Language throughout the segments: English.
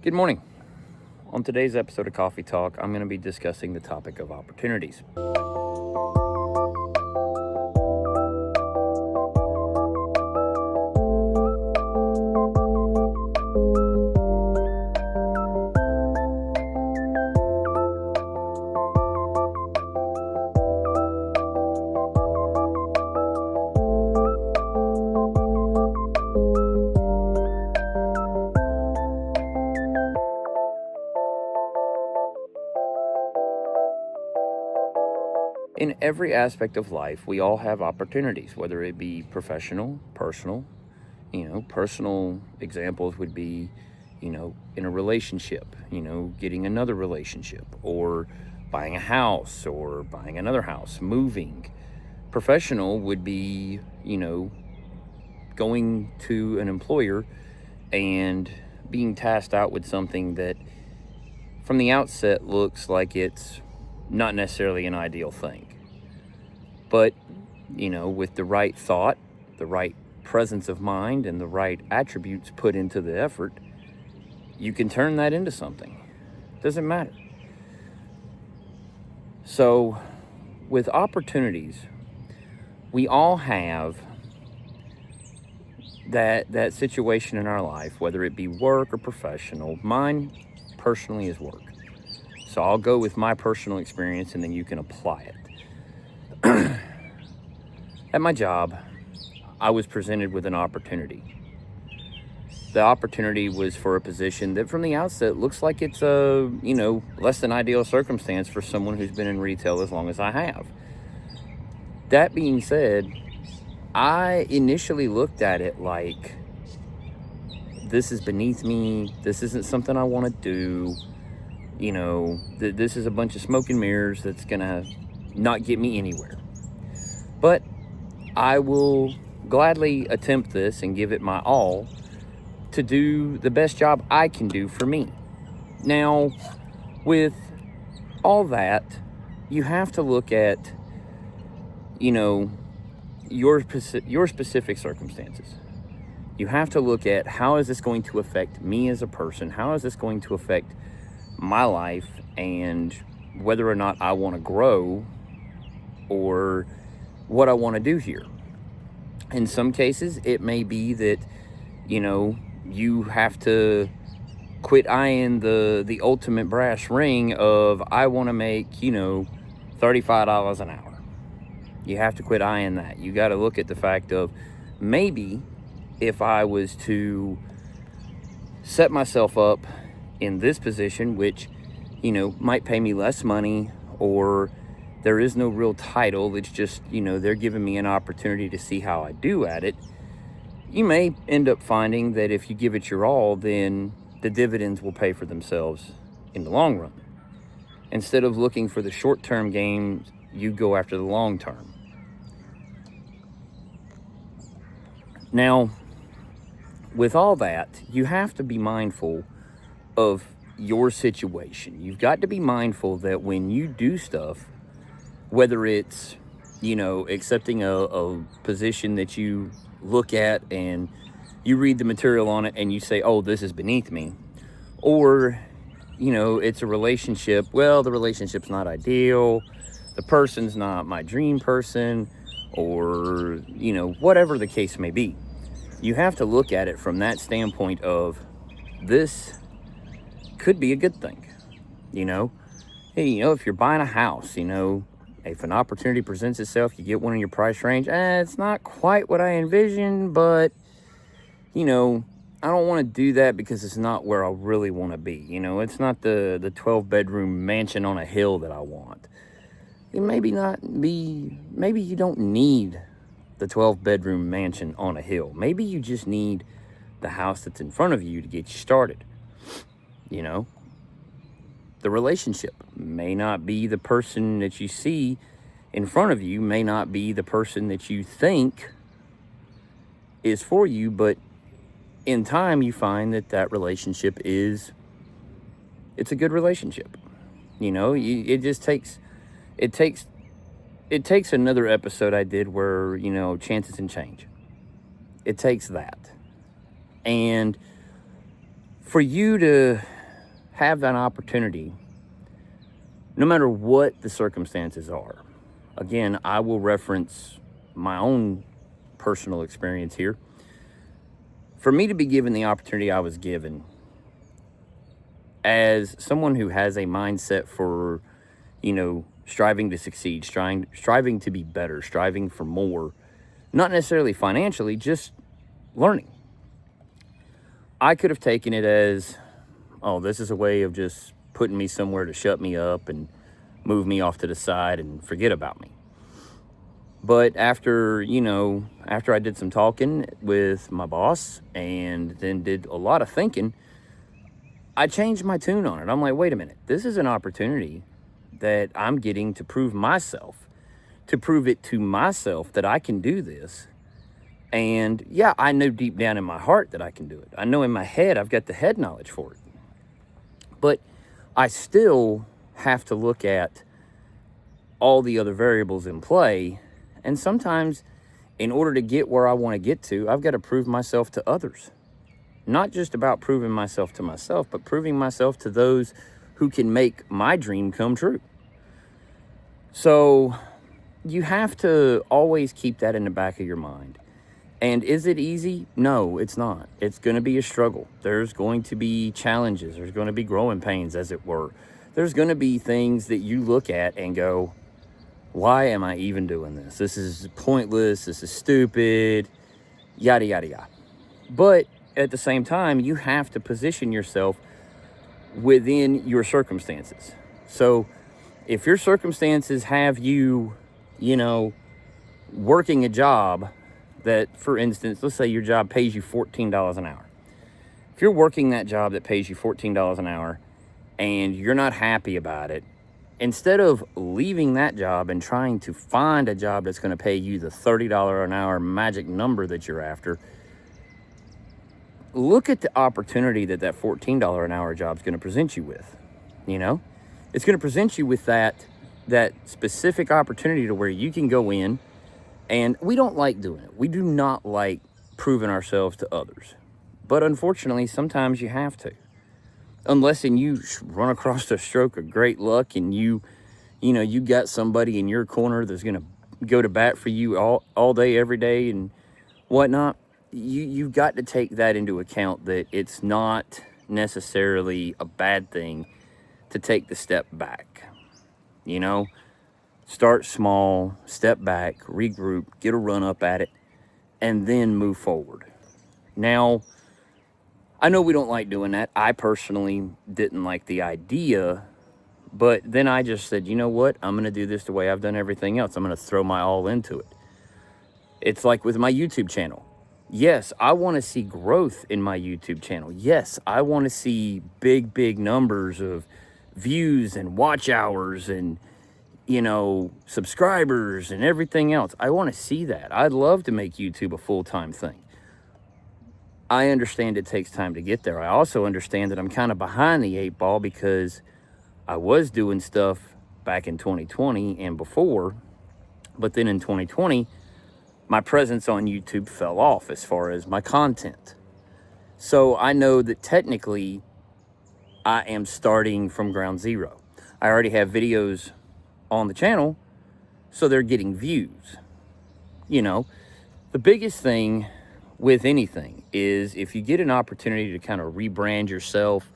Good morning. On today's episode of Coffee Talk, I'm going to be discussing the topic of opportunities. In every aspect of life, we all have opportunities, whether it be professional, personal. Personal examples would be, in a relationship, getting another relationship, or buying a house, or buying another house, moving. Professional would be, going to an employer and being tasked out with something that from the outset looks like it's not necessarily an ideal thing. But, with the right thought, the right presence of mind, and the right attributes put into the effort, you can turn that into something. Doesn't matter. So, with opportunities, we all have that situation in our life, whether it be work or professional. Mine, personally, is work. So I'll go with my personal experience, and then you can apply it. At my job, I was presented with an opportunity. The opportunity was for a position that from the outset looks like it's a, less than ideal circumstance for someone who's been in retail as long as I have. That being said, I initially looked at it like, this is beneath me. This isn't something I want to do. This is a bunch of smoke and mirrors that's going to not get me anywhere. But I will gladly attempt this and give it my all to do the best job I can do for me. Now, with all that, you have to look at, your specific circumstances. You have to look at, how is this going to affect me as a person? How is this going to affect my life, and whether or not I want to grow or what I want to do here. In some cases, it may be that, you have to quit eyeing the ultimate brass ring of, I want to make, $35 an hour. You have to quit eyeing that. You got to look at the fact of, maybe if I was to set myself up in this position, which, might pay me less money, or there is no real title, it's just, they're giving me an opportunity to see how I do at it. You may end up finding that if you give it your all, then the dividends will pay for themselves in the long run. Instead of looking for the short-term gain, you go after the long-term. Now, with all that, you have to be mindful of your situation. You've got to be mindful that when you do stuff, whether it's, accepting a position that you look at and you read the material on it and you say, oh, this is beneath me. Or, it's a relationship. Well, the relationship's not ideal. The person's not my dream person, or, whatever the case may be. You have to look at it from that standpoint of, this could be a good thing. Hey, if you're buying a house, if an opportunity presents itself, you get one in your price range. It's not quite what I envisioned, but, I don't want to do that because it's not where I really want to be. It's not the 12-bedroom mansion on a hill that I want. It maybe you don't need the 12-bedroom mansion on a hill. Maybe you just need the house that's in front of you to get you started. The relationship may not be the person that you see in front of you, may not be the person that you think is for you, but in time you find that relationship it's a good relationship. It takes another episode I did where, chances and change. It takes that. And for you to have that opportunity, no matter what the circumstances are. Again, I will reference my own personal experience here. For me to be given the opportunity I was given, as someone who has a mindset for, striving to succeed, striving to be better, striving for more, not necessarily financially, just learning. I could have taken it as, oh, this is a way of just putting me somewhere to shut me up and move me off to the side and forget about me. But after I did some talking with my boss and then did a lot of thinking, I changed my tune on it. I'm like, wait a minute, this is an opportunity that I'm getting to prove myself, to prove it to myself that I can do this. And yeah, I know deep down in my heart that I can do it. I know in my head, I've got the head knowledge for it. But I still have to look at all the other variables in play. And sometimes in order to get where I want to get to, I've got to prove myself to others. Not just about proving myself to myself, but proving myself to those who can make my dream come true. So you have to always keep that in the back of your mind. And is it easy? No, it's not. It's going to be a struggle. There's going to be challenges. There's going to be growing pains, as it were. There's going to be things that you look at and go, why am I even doing this? This is pointless. This is stupid. Yada, yada, yada. But at the same time, you have to position yourself within your circumstances. So if your circumstances have you, working a job that, for instance, let's say your job pays you $14 an hour. If you're working that job that pays you $14 an hour and you're not happy about it, instead of leaving that job and trying to find a job that's going to pay you the $30 an hour magic number that you're after, look at the opportunity that $14 an hour job is going to present you with. It's going to present you with that specific opportunity to where you can go in, and we don't like doing it. We do not like proving ourselves to others. But unfortunately, sometimes you have to. Unless you run across a stroke of great luck and you got somebody in your corner that's going to go to bat for you all day, every day and whatnot. You've got to take that into account, that it's not necessarily a bad thing to take the step back. Start small, step back, regroup, get a run up at it, and then move forward. Now, I know we don't like doing that. I personally didn't like the idea, but then I just said, you know what? I'm going to do this the way I've done everything else. I'm going to throw my all into it. It's like with my YouTube channel. Yes, I want to see growth in my YouTube channel. Yes, I want to see big numbers of views and watch hours and, subscribers and everything else. I want to see that. I'd love to make YouTube a full-time thing. I understand it takes time to get there. I also understand that I'm kind of behind the 8 ball because I was doing stuff back in 2020 and before, but then in 2020, my presence on YouTube fell off as far as my content. So I know that technically I am starting from ground zero. I already have videos on the channel, so they're getting views. The biggest thing with anything is if you get an opportunity to kind of rebrand yourself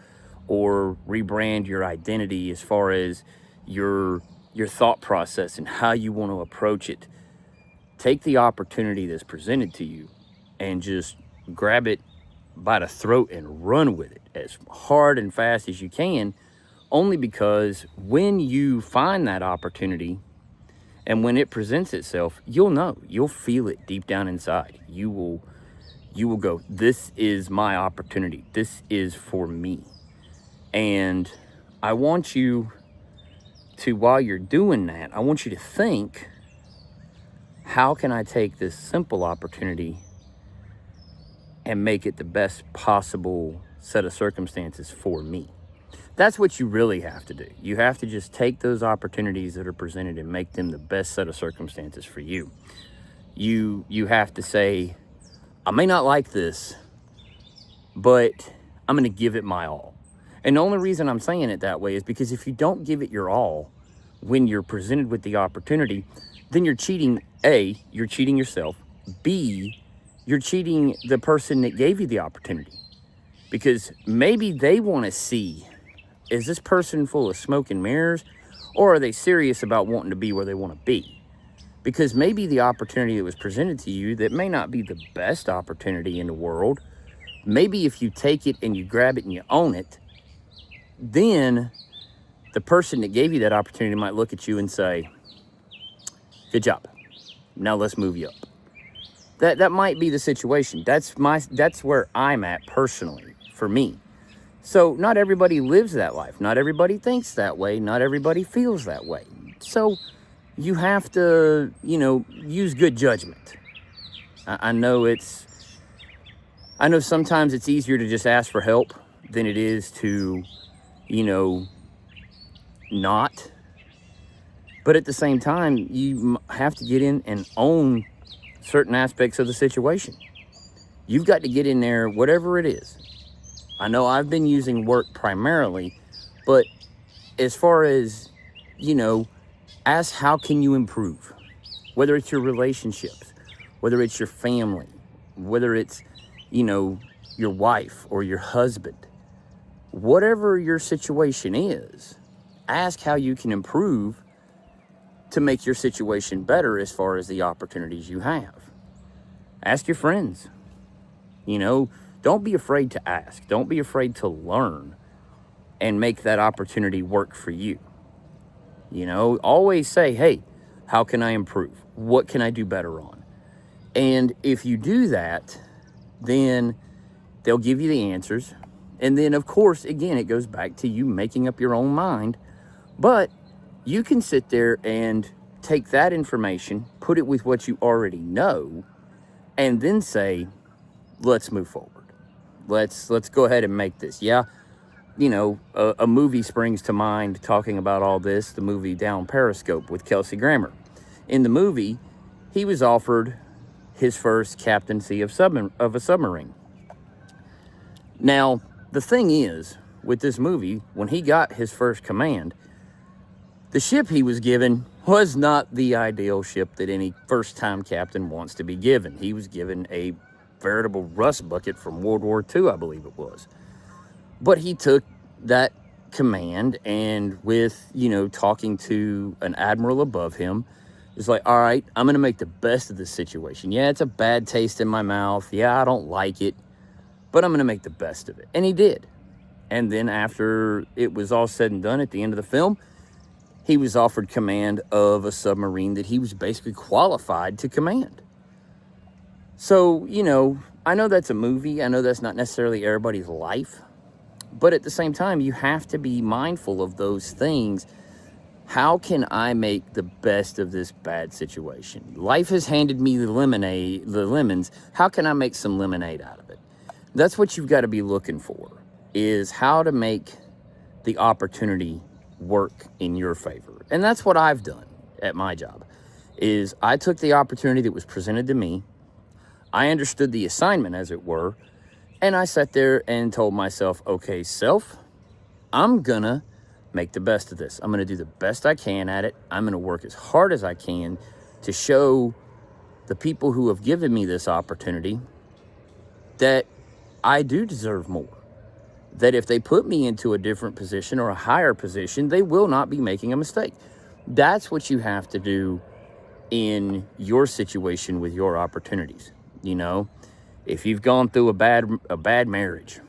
or rebrand your identity as far as your thought process and how you want to approach it, take the opportunity that's presented to you and just grab it by the throat and run with it as hard and fast as you can, only because when you find that opportunity and when it presents itself, you'll feel it deep down inside. You will go, this is my opportunity. This is for me. And I want you to, while you're doing that, I want you to think, how can I take this simple opportunity and make it the best possible set of circumstances for me? That's what you really have to do. You have to just take those opportunities that are presented and make them the best set of circumstances for you. You have to say, I may not like this, but I'm going to give it my all. And the only reason I'm saying it that way is because if you don't give it your all when you're presented with the opportunity, then you're cheating. A, you're cheating yourself. B, you're cheating the person that gave you the opportunity. Because maybe they want to see, is this person full of smoke and mirrors, or are they serious about wanting to be where they want to be? Because maybe the opportunity that was presented to you that may not be the best opportunity in the world, maybe if you take it and you grab it and you own it, then the person that gave you that opportunity might look at you and say, good job. Now let's move you up. That might be the situation. That's where I'm at personally, for me. So not everybody lives that life. Not everybody thinks that way. Not everybody feels that way. So you have to, use good judgment. I know sometimes it's easier to just ask for help than it is to, not. But at the same time, you have to get in and own certain aspects of the situation. You've got to get in there, whatever it is. I know I've been using work primarily, but as far as, ask how can you improve? Whether it's your relationships, whether it's your family, whether it's, your wife or your husband, whatever your situation is, ask how you can improve to make your situation better as far as the opportunities you have. Ask your friends. Don't be afraid to ask. Don't be afraid to learn and make that opportunity work for you. Always say, hey, how can I improve? What can I do better on? And if you do that, then they'll give you the answers. And then, of course, again, it goes back to you making up your own mind. But you can sit there and take that information, put it with what you already know, and then say, let's move forward. Let's go ahead and make this. Yeah, a movie springs to mind talking about all this, the movie Down Periscope with Kelsey Grammer. In the movie, he was offered his first captaincy of a submarine. Now, the thing is, with this movie, when he got his first command, the ship he was given was not the ideal ship that any first-time captain wants to be given. He was given a veritable rust bucket from World War II, I believe it was. But he took that command and with, talking to an admiral above him, it's like, all right, I'm going to make the best of this situation. Yeah, it's a bad taste in my mouth. Yeah, I don't like it, but I'm going to make the best of it. And he did. And then after it was all said and done at the end of the film, he was offered command of a submarine that he was basically qualified to command. So, I know that's a movie. I know that's not necessarily everybody's life. But at the same time, you have to be mindful of those things. How can I make the best of this bad situation? Life has handed me the lemons. How can I make some lemonade out of it? That's what you've got to be looking for, is how to make the opportunity work in your favor. And that's what I've done at my job, is I took the opportunity that was presented to me. I understood the assignment, as it were, and I sat there and told myself, okay, self, I'm going to make the best of this. I'm going to do the best I can at it. I'm going to work as hard as I can to show the people who have given me this opportunity that I do deserve more. That if they put me into a different position or a higher position, they will not be making a mistake. That's what you have to do in your situation with your opportunities. If you've gone through a bad marriage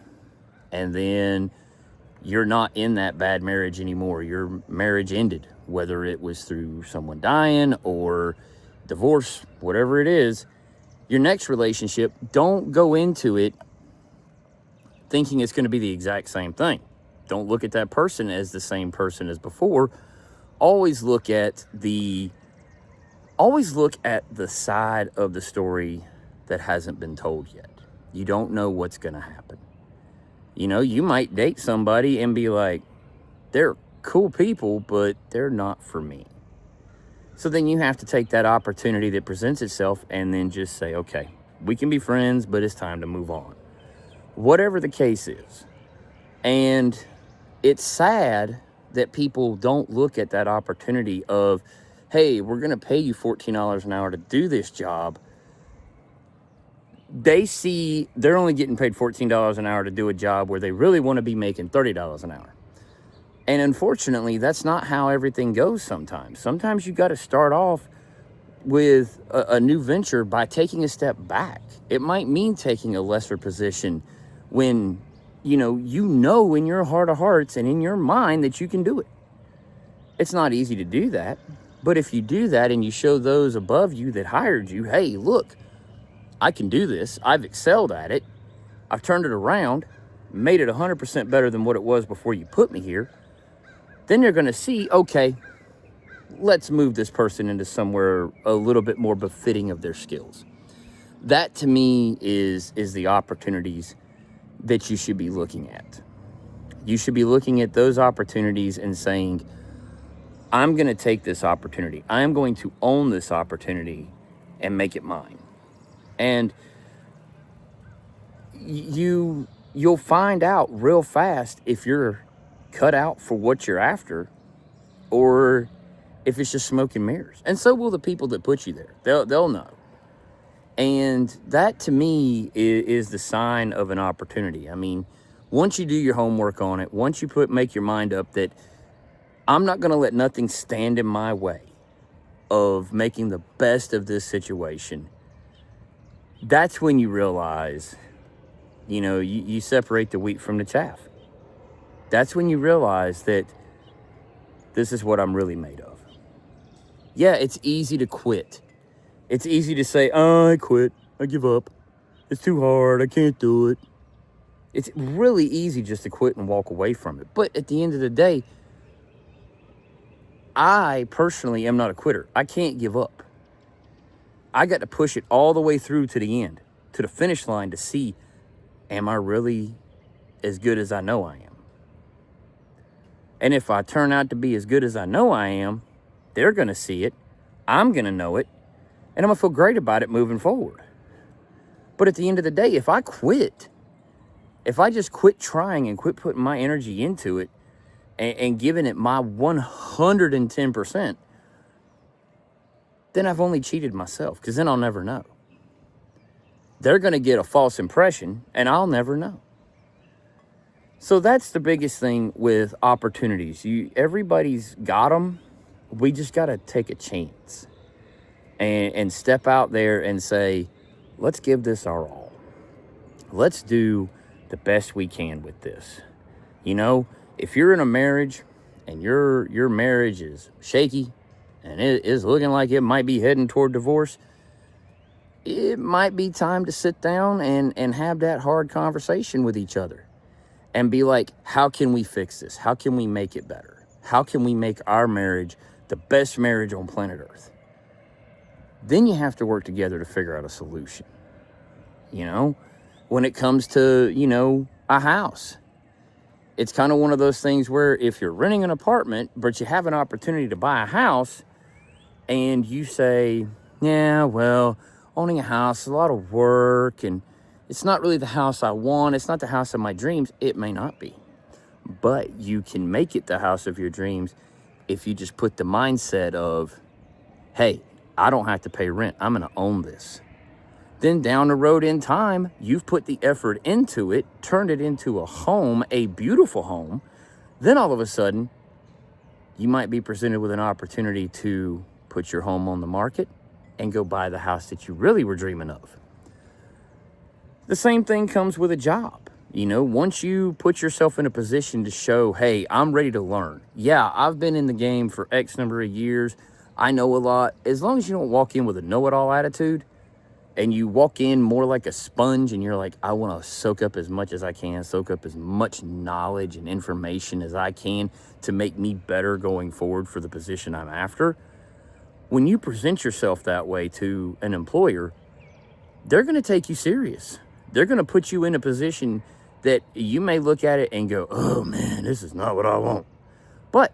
and then you're not in that bad marriage anymore, your marriage ended, whether it was through someone dying or divorce, whatever it is, your next relationship, don't go into it thinking it's going to be the exact same thing. Don't look at that person as the same person as before. Always look at the side of the story that hasn't been told yet. You don't know what's going to happen. You might date somebody and be like, they're cool people, but they're not for me. So then you have to take that opportunity that presents itself and then just say, okay, we can be friends, but it's time to move on. Whatever the case is. And it's sad that people don't look at that opportunity of, hey, we're going to pay you $14 an hour to do this job. They see they're only getting paid $14 an hour to do a job where they really want to be making $30 an hour. And unfortunately, that's not how everything goes sometimes. Sometimes you got to start off with a new venture by taking a step back. It might mean taking a lesser position when, you know in your heart of hearts and in your mind that you can do it. It's not easy to do that. But if you do that and you show those above you that hired you, hey, look, I can do this. I've excelled at it. I've turned it around, made it 100% better than what it was before you put me here. Then they're going to see, okay, let's move this person into somewhere a little bit more befitting of their skills. That to me is the opportunities that you should be looking at. You should be looking at those opportunities and saying, I'm going to take this opportunity. I'm going to own this opportunity and make it mine. And you'll find out real fast if you're cut out for what you're after or if it's just smoke and mirrors. And so will the people that put you there. They'll know. And that to me is the sign of an opportunity. I mean, once you do your homework on it, once you make your mind up that I'm not going to let nothing stand in my way of making the best of this situation, that's when you realize, you separate the wheat from the chaff. That's when you realize that this is what I'm really made of. Yeah, it's easy to quit. It's easy to say, I quit. I give up. It's too hard. I can't do it. It's really easy just to quit and walk away from it. But at the end of the day, I personally am not a quitter. I can't give up. I got to push it all the way through to the end, to the finish line to see, am I really as good as I know I am? And if I turn out to be as good as I know I am, they're going to see it. I'm going to know it. And I'm going to feel great about it moving forward. But at the end of the day, if I quit, if I just quit trying and quit putting my energy into it and giving it my 110%, then I've only cheated myself, because then I'll never know. They're going to get a false impression and I'll never know. So that's the biggest thing with opportunities. Everybody's got them. We just got to take a chance and step out there and say, let's give this our all. Let's do the best we can with this. If you're in a marriage and your marriage is shaky and it is looking like it might be heading toward divorce, it might be time to sit down and have that hard conversation with each other and be like, how can we fix this? How can we make it better? How can we make our marriage the best marriage on planet Earth? Then you have to work together to figure out a solution. When it comes to, a house, it's kind of one of those things where if you're renting an apartment, but you have an opportunity to buy a house and you say, yeah, well, owning a house is a lot of work and it's not really the house I want. It's not the house of my dreams. It may not be, but you can make it the house of your dreams if you just put the mindset of, hey, I don't have to pay rent. I'm going to own this. Then down the road in time, you've put the effort into it, turned it into a home, a beautiful home. Then all of a sudden, you might be presented with an opportunity to put your home on the market and go buy the house that you really were dreaming of. The same thing comes with a job. Once you put yourself in a position to show, hey, I'm ready to learn. Yeah, I've been in the game for X number of years. I know a lot. As long as you don't walk in with a know-it-all attitude and you walk in more like a sponge and you're like, I want to soak up as much as I can, soak up as much knowledge and information as I can to make me better going forward for the position I'm after. When you present yourself that way to an employer, they're going to take you serious. They're going to put you in a position that you may look at it and go, oh man, this is not what I want. But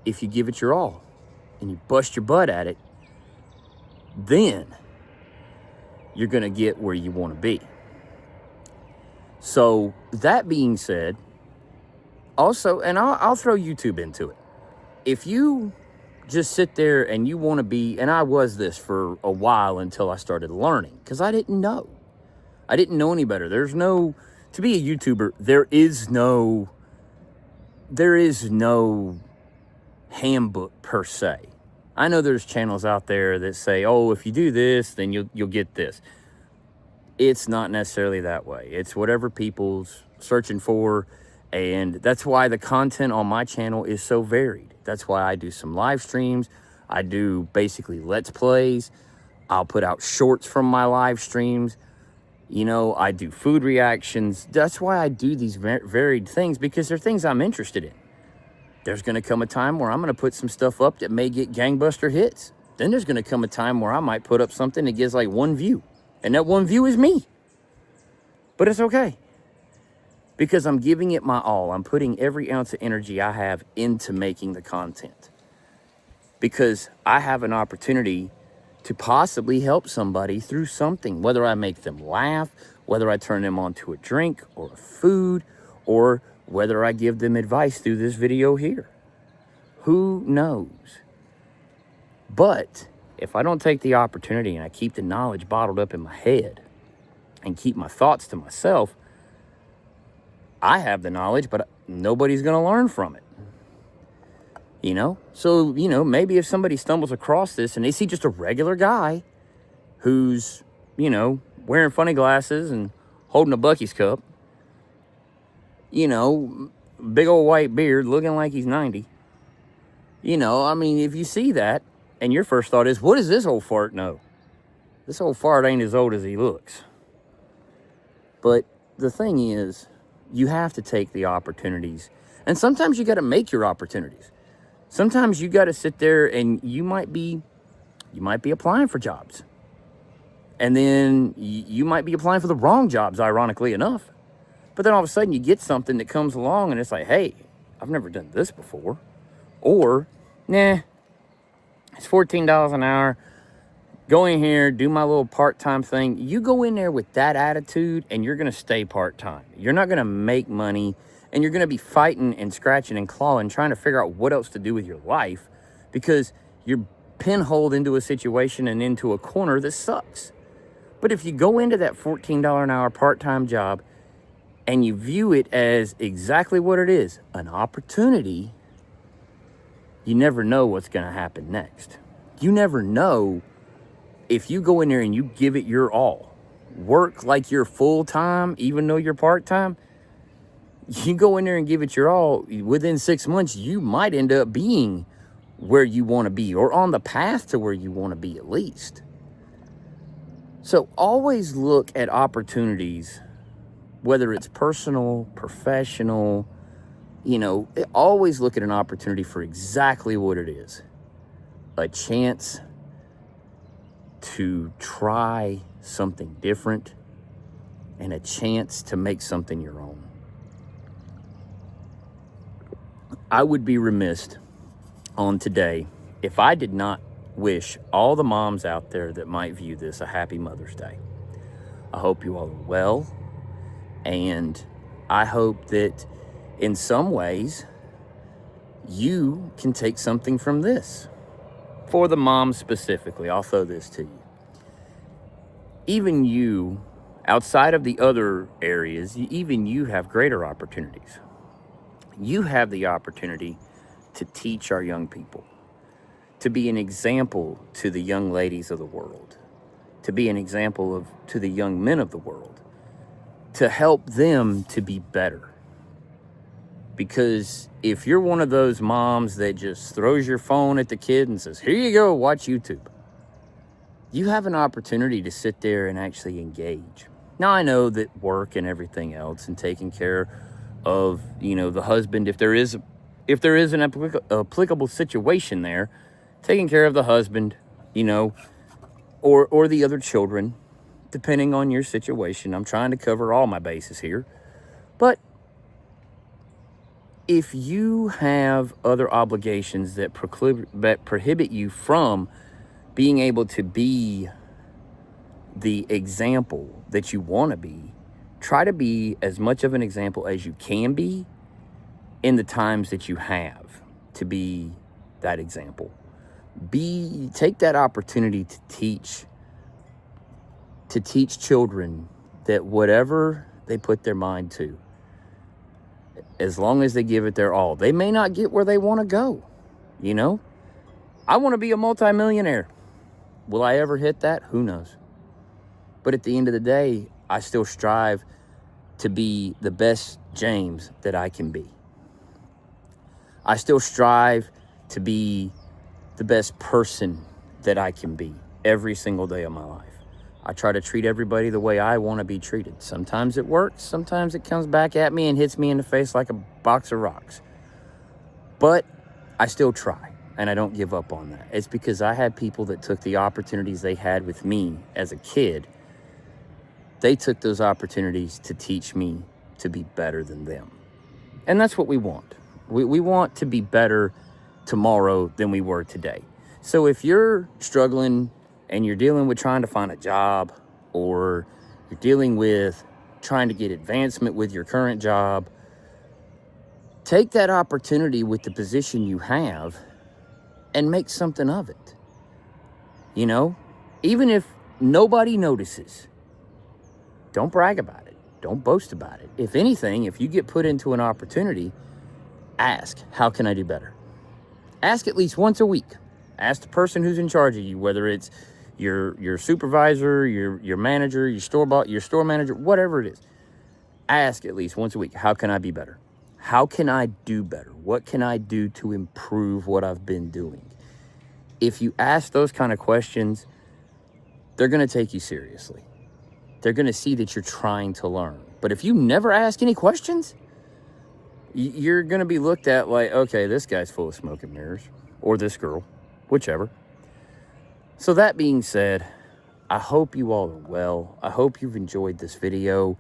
if you give it your all and you bust your butt at it, then you're going to get where you want to be. So that being said, Also, and I'll throw YouTube into it. If you just sit there and you want to be, and I was this for a while until I started learning, because I didn't know. I didn't know any better. To be a YouTuber, there is no handbook per se. I know there's channels out there that say, oh, if you do this, then you'll get this. It's not necessarily that way. It's whatever people's searching for, and that's why the content on my channel is so varied. That's why I do some live streams. I do basically Let's Plays. I'll put out shorts from my live streams. You know, I do food reactions. That's why I do these varied things, because they're things I'm interested in. There's going to come a time where I'm going to put some stuff up that may get gangbuster hits. Then there's going to come a time where I might put up something that gets like 1 view. And that 1 view is me. But it's okay. Because I'm giving it my all. I'm putting every ounce of energy I have into making the content. Because I have an opportunity to possibly help somebody through something. Whether I make them laugh, whether I turn them on to a drink or a food, or whether I give them advice through this video here. Who knows? But if I don't take the opportunity and I keep the knowledge bottled up in my head and keep my thoughts to myself, I have the knowledge, but nobody's going to learn from it. You know? So, you know, maybe if somebody stumbles across this and they see just a regular guy who's, you know, wearing funny glasses and holding a Buc-ee's cup, you know, big old white beard, looking like he's 90. You know, I mean, if you see that, and your first thought is, what does this old fart know? This old fart ain't as old as he looks. But the thing is, you have to take the opportunities. And sometimes you got to make your opportunities. Sometimes you got to sit there and you might be applying for jobs. And then you might be applying for the wrong jobs, ironically enough. But then all of a sudden you get something that comes along and it's like, hey, I've never done this before. Or, nah, it's $14 an hour. Go in here, do my little part-time thing. You go in there with that attitude and you're going to stay part-time. You're not going to make money, and you're going to be fighting and scratching and clawing, trying to figure out what else to do with your life, because you're pinholed into a situation and into a corner that sucks. But if you go into that $14 an hour part-time job and you view it as exactly what it is, an opportunity, you never know what's going to happen next. You never know if you go in there and you give it your all, work like you're full-time, even though you're part-time, you go in there and give it your all, within 6 months, you might end up being where you want to be, or on the path to where you want to be at least. So always look at opportunities, whether it's personal, professional, you know, always look at an opportunity for exactly what it is. A chance to try something different, and a chance to make something your own. I would be remiss on today if I did not wish all the moms out there that might view this a happy Mother's Day. I hope you all are well, and I hope that in some ways you can take something from this. For the moms specifically, I'll throw this to you. Even you, outside of the other areas, even you have greater opportunities. You have the opportunity to teach our young people, to be an example to the young ladies of the world, to be an example to the young men of the world, to help them to be better. Because if you're one of those moms that just throws your phone at the kid and says, here you go, watch YouTube, you have an opportunity to sit there and actually engage. Now, I know that work and everything else and taking care of, you know, the husband, if there is an applicable situation there, taking care of the husband, you know, or the other children, depending on your situation. I'm trying to cover all my bases here. But if you have other obligations that prohibit you from being able to be the example that you want to be, try to be as much of an example as you can be, in the times that you have to be that example. Take that opportunity to teach children that whatever they put their mind to, as long as they give it their all, they may not get where they want to go. You know, I want to be a multimillionaire. Will I ever hit that? Who knows? But at the end of the day, I still strive to be the best James that I can be. I still strive to be the best person that I can be every single day of my life. I try to treat everybody the way I want to be treated. Sometimes it works. Sometimes it comes back at me and hits me in the face like a box of rocks. But I still try, and I don't give up on that. It's because I had people that took the opportunities they had with me as a kid. They took those opportunities to teach me to be better than them. And that's what we want. We want to be better tomorrow than we were today. So if you're struggling and you're dealing with trying to find a job, or you're dealing with trying to get advancement with your current job, take that opportunity with the position you have and make something of it. You know, even if nobody notices, don't brag about it. Don't boast about it. If anything, if you get put into an opportunity, ask, how can I do better? Ask at least once a week. Ask the person who's in charge of you, whether it's your supervisor, your manager, your store manager, whatever it is. Ask at least once a week, how can I be better? How can I do better? What can I do to improve what I've been doing? If you ask those kind of questions, they're going to take you seriously. They're going to see that you're trying to learn. But if you never ask any questions, you're going to be looked at like, okay, this guy's full of smoke and mirrors, or this girl, whichever. So that being said, I hope you all are well. I hope you've enjoyed this video.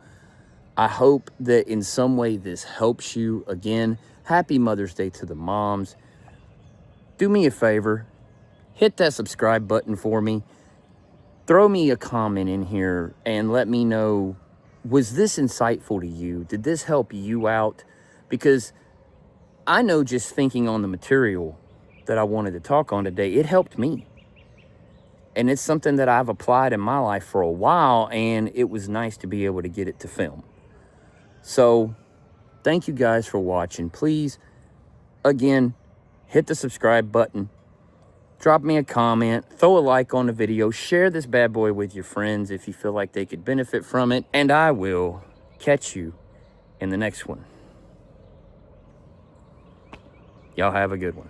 I hope that in some way this helps you. Again, happy Mother's Day to the moms. Do me a favor, hit that subscribe button for me. Throw me a comment in here and let me know, was this insightful to you? Did this help you out? Because I know just thinking on the material that I wanted to talk on today, it helped me. And it's something that I've applied in my life for a while, and it was nice to be able to get it to film. So thank you guys for watching. Please, again, hit the subscribe button. Drop me a comment, throw a like on the video, share this bad boy with your friends if you feel like they could benefit from it, and I will catch you in the next one. Y'all have a good one.